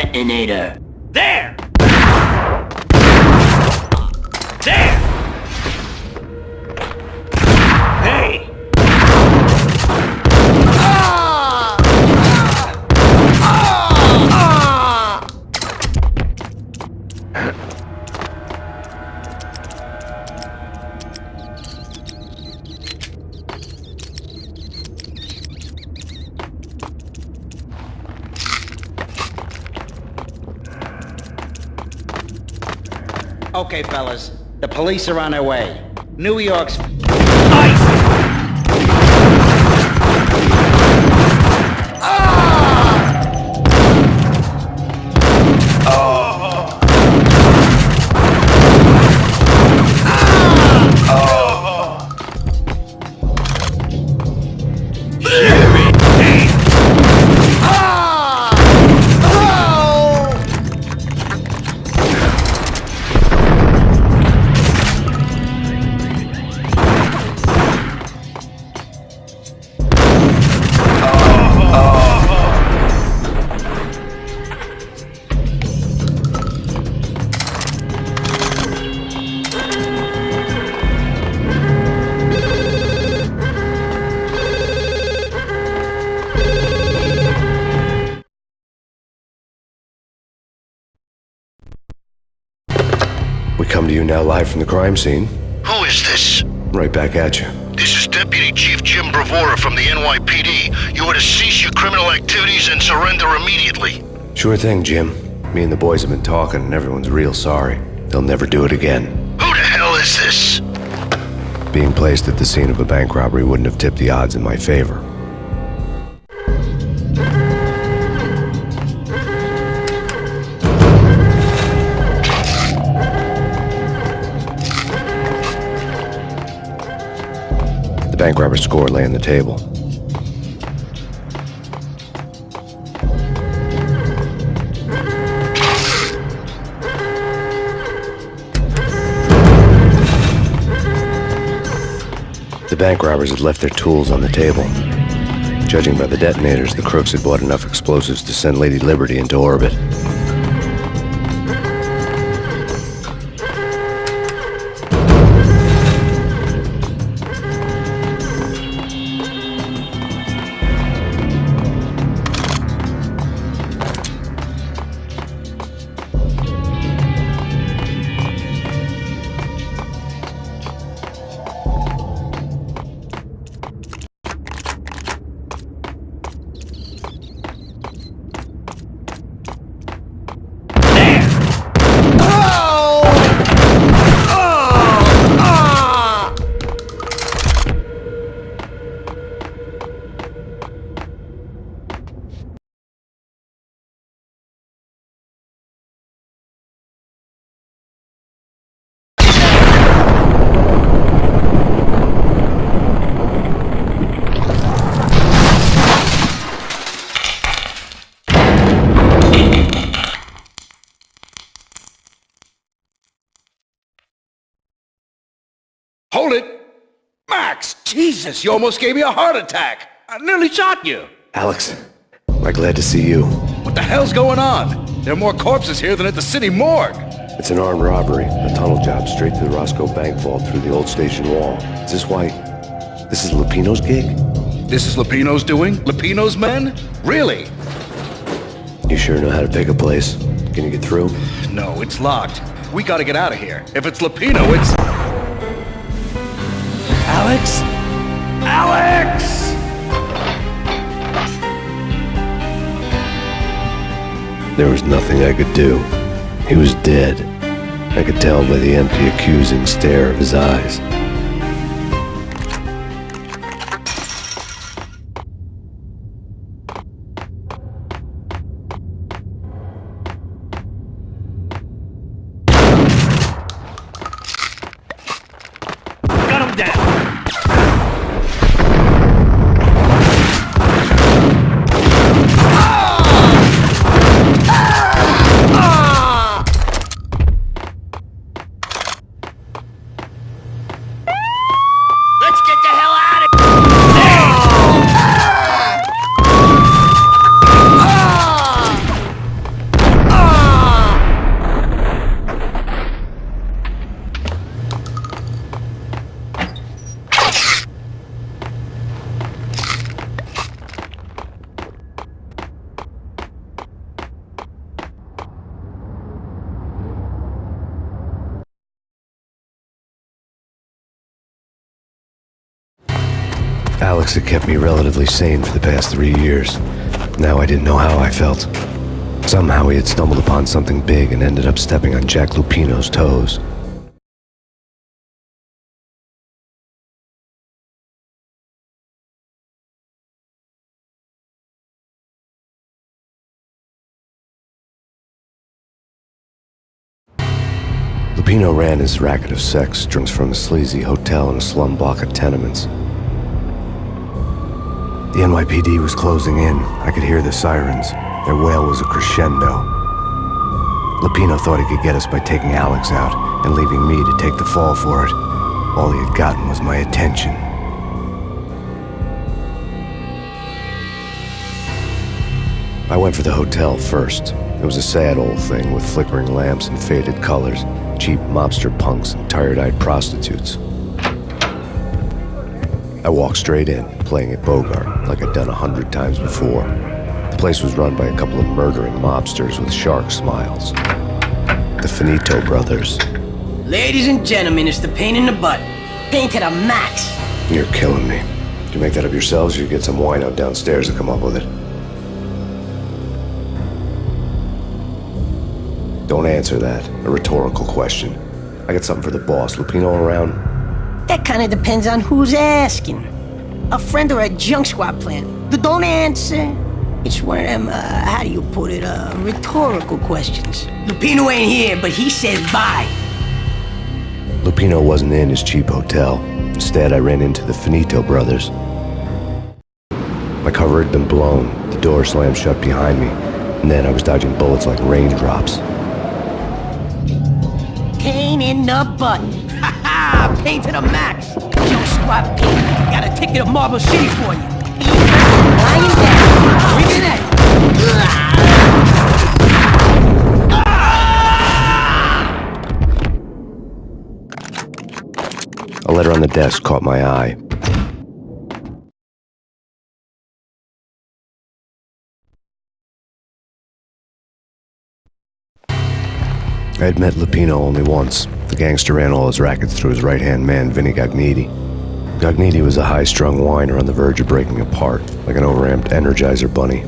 detonator. There! There! Hey! Okay, fellas. The police are on their way. New York's... Ice! We come to you now live from the crime scene. Who is this? Right back at you. This is Deputy Chief Jim Bravura from the NYPD. You are to cease your criminal activities and surrender immediately. Sure thing, Jim. Me and the boys have been talking and everyone's real sorry. They'll never do it again. Who the hell is this? Being placed at the scene of a bank robbery wouldn't have tipped the odds in my favor. The bank robber's score lay on the table. The bank robbers had left their tools on the table. Judging by the detonators, the crooks had bought enough explosives to send Lady Liberty into orbit. Hold it! Max! Jesus, you almost gave me a heart attack! I nearly shot you! Alex, I'm glad to see you. What the hell's going on? There are more corpses here than at the city morgue! It's an armed robbery, a tunnel job straight to the Roscoe Bank vault through the old station wall. Is this why... this is Lupino's gig? This is Lupino's doing? Lupino's men? Really? You sure know how to pick a place. Can you get through? No, it's locked. We gotta get out of here. If it's Lupino, it's... Alex? Alex! There was nothing I could do. He was dead. I could tell by the empty, accusing stare of his eyes. Got him down! Alex had kept me relatively sane for the past 3 years. Now I didn't know how I felt. Somehow he had stumbled upon something big and ended up stepping on Jack Lupino's toes. Lupino ran his racket of sex drinks from a sleazy hotel in a slum block of tenements. The NYPD was closing in. I could hear the sirens. Their wail was a crescendo. Lupino thought he could get us by taking Alex out and leaving me to take the fall for it. All he had gotten was my attention. I went for the hotel first. It was a sad old thing with flickering lamps and faded colors, cheap mobster punks and tired-eyed prostitutes. I walked straight in, playing it Bogart, like I'd done 100 times before. The place was run by a couple of murdering mobsters with shark smiles. The Finito brothers. Ladies and gentlemen, it's the Payne in the butt. Payne to the max. You're killing me. Did you make that up yourselves, or you get some wine out downstairs to come up with it? Don't answer that. A rhetorical question. I got something for the boss. Lupino around? That kind of depends on who's asking. A friend or a junk squad plan. Don't answer. It's one of them, how do you put it, rhetorical questions. Lupino ain't here, but he says bye. Lupino wasn't in his cheap hotel. Instead, I ran into the Finito brothers. My cover had been blown. The door slammed shut behind me. And then I was dodging bullets like raindrops. Payne in the butt. Ha ha! Payne to the max. Junk squad Payne. Got a ticket to Marble City for you. Lying down. Bring it in. A letter on the desk caught my eye. I had met Lupino only once. The gangster ran all his rackets through his right-hand man, Vinny Gagniti. Gagniti was a high-strung whiner on the verge of breaking apart, like an overamped Energizer bunny.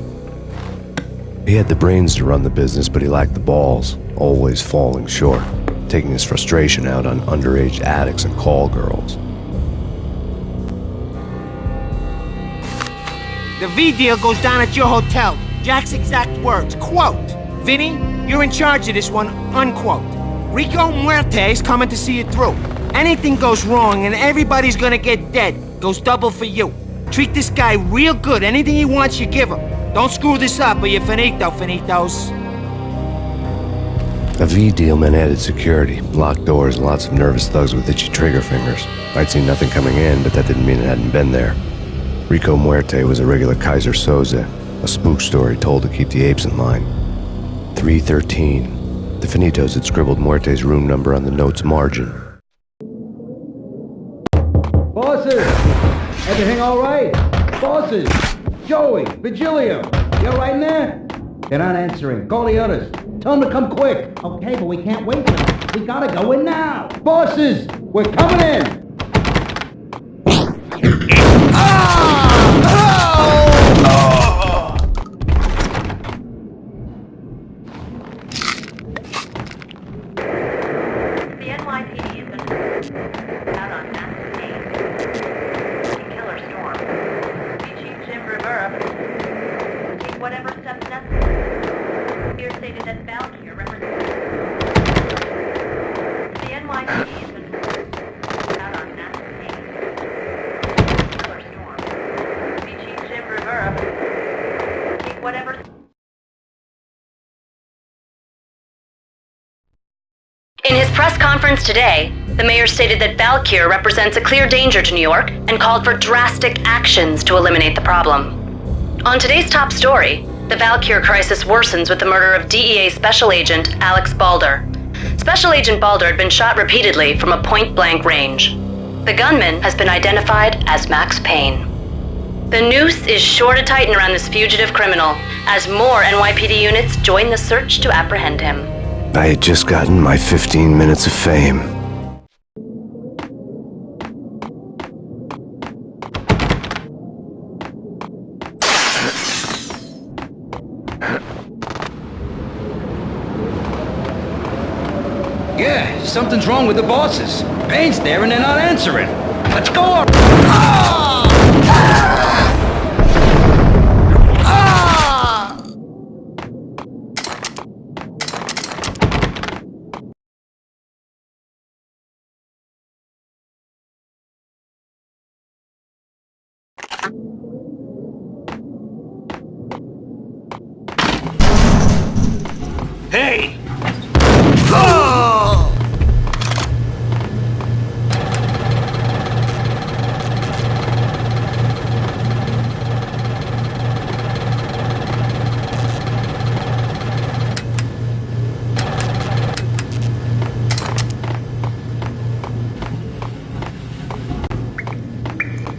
He had the brains to run the business, but he lacked the balls, always falling short, taking his frustration out on underage addicts and call girls. The V deal goes down at your hotel. Jack's exact words, quote, "Vinny, you're in charge of this one," unquote. Rico Muerte's coming to see it through. Anything goes wrong and everybody's gonna get dead, goes double for you. Treat this guy real good. Anything he wants, you give him. Don't screw this up or you're finito, finitos. A V deal meant added security, locked doors, and lots of nervous thugs with itchy trigger fingers. I'd seen nothing coming in, but that didn't mean it hadn't been there. Rico Muerte was a regular Kaiser Soze, a spook story told to keep the apes in line. 313. The Finitos had scribbled Muerte's room number on the note's margin. Bosses! Everything all right? Bosses! Joey! Vigilio! You all right in there? They're not answering. Call the others. Tell them to come quick. Okay, but we can't wait for them. We gotta go in now. Bosses! We're coming in! The NYPD has been out on massive Payne. Killer storm. Chief Jim Rivera. Take whatever steps necessary. Here stated that Valkyrie represents. The NYPD has been out on massive Payne. Killer storm. Chief Jim Rivera. Take whatever. In his press conference today, the mayor stated that Valkyr represents a clear danger to New York and called for drastic actions to eliminate the problem. On today's top story, the Valkyr crisis worsens with the murder of DEA Special Agent Alex Balder. Special Agent Balder had been shot repeatedly from a point-blank range. The gunman has been identified as Max Payne. The noose is sure to tighten around this fugitive criminal as more NYPD units join the search to apprehend him. I had just gotten my 15 minutes of fame. Something's wrong with the bosses. Payne's there and they're not answering. Let's go! Hey!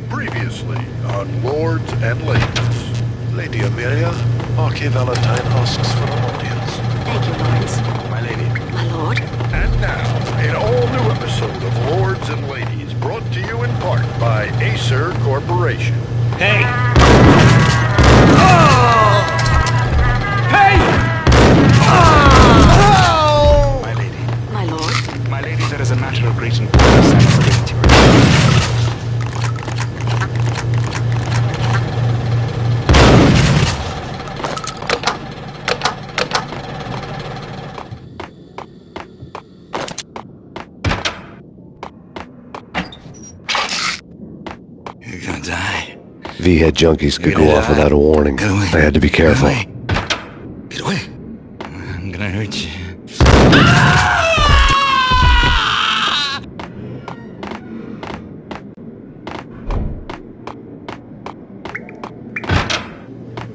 Previously on Lords and Ladies. Lady Amelia, Marquis Valentine asks for an audience. Thank you, Lawrence. My lady. My lord. And now, an all-new episode of Lords and Ladies, brought to you in part by Acer Corporation. Hey! Hey! My lady. My lord. My lady, there is a matter of great importance I must bring to your You're gonna die. V-head junkies could go off without a warning. Get away. I had to be careful. Get away. Get away. I'm gonna hurt you.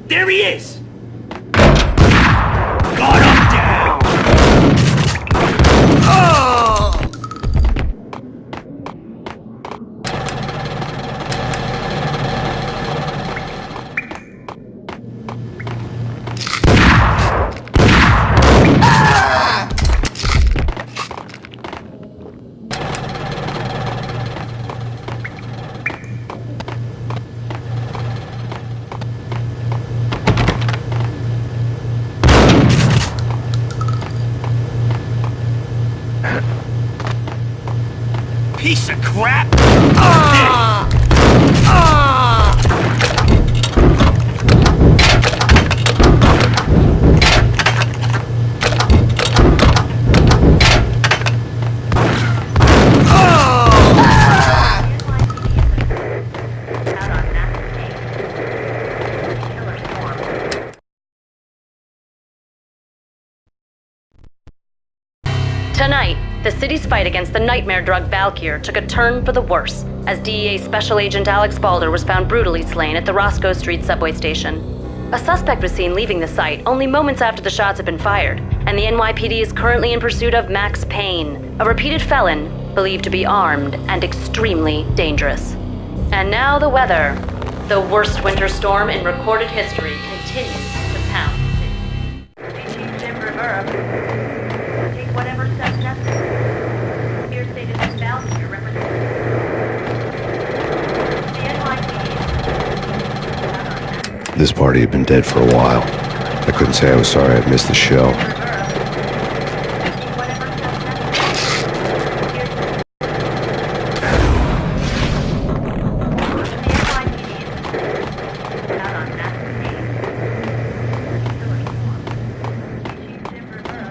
There he is! Got him down! Oh! Piece of crap! Out on massive Payne. Killer storm. Tonight, the city's fight against the nightmare drug Valkyr took a turn for the worse as DEA Special Agent Alex Balder was found brutally slain at the Roscoe Street subway station. A suspect was seen leaving the site only moments after the shots had been fired, and the NYPD is currently in pursuit of Max Payne, a repeated felon believed to be armed and extremely dangerous. And now the weather. The worst winter storm in recorded history continues to pound the city. Chief Jim Rivera. Take whatever steps necessary. Here stated that Valkyr represents the NYPD. This party had been dead for a while. I couldn't say I was sorry I'd missed the show. Take whatever steps necessary. Here's the NYPD out on massive Payne. Killer storm. Chief Jim Rivera.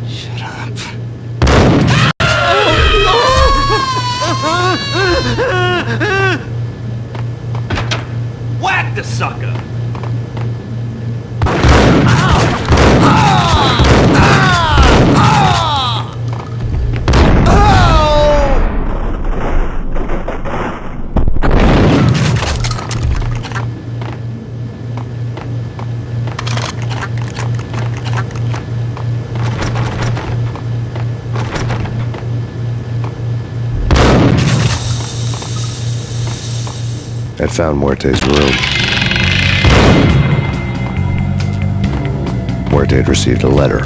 Shut up. Whack the sucker! I'd found Muerte's room. Muerte had received a letter.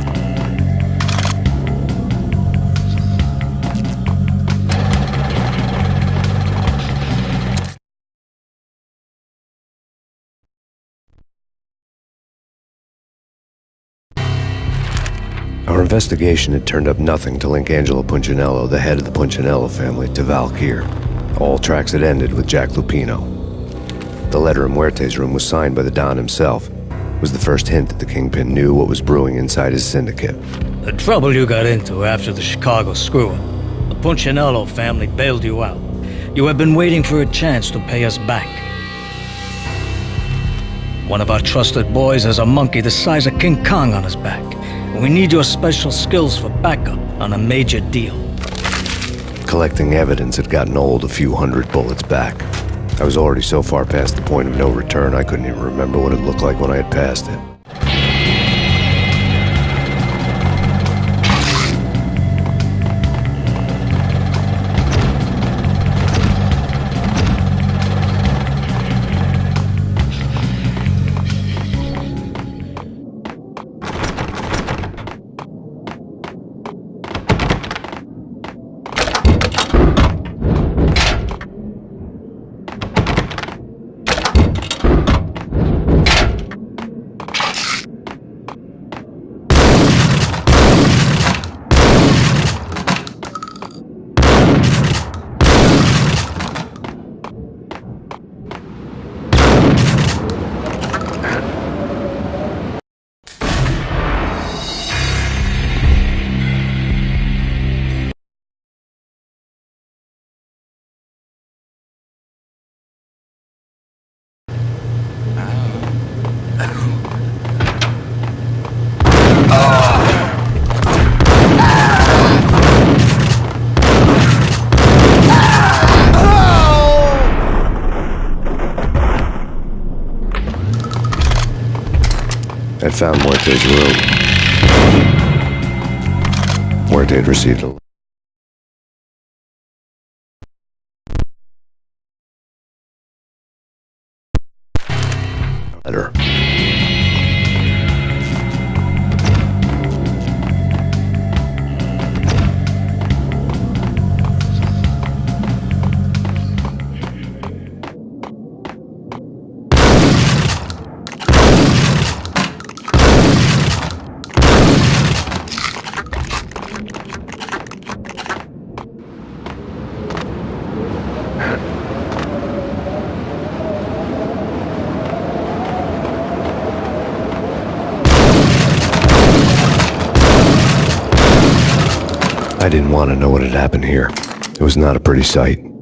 Our investigation had turned up nothing to link Angelo Punchinello, the head of the Punchinello family, to Val Kier. All tracks had ended with Jack Lupino. The letter in Muerte's room was signed by the Don himself. It was the first hint that the Kingpin knew what was brewing inside his syndicate. The trouble you got into after the Chicago screw-up. The Punchinello family bailed you out. You have been waiting for a chance to pay us back. One of our trusted boys has a monkey the size of King Kong on his back. We need your special skills for backup on a major deal. Collecting evidence had gotten old a few hundred bullets back. I was already so far past the point of no return, I couldn't even remember what it looked like when I had passed it. I'd found Muerte's room. Muerte had received a letter. I didn't want to know what had happened here. It was not a pretty sight.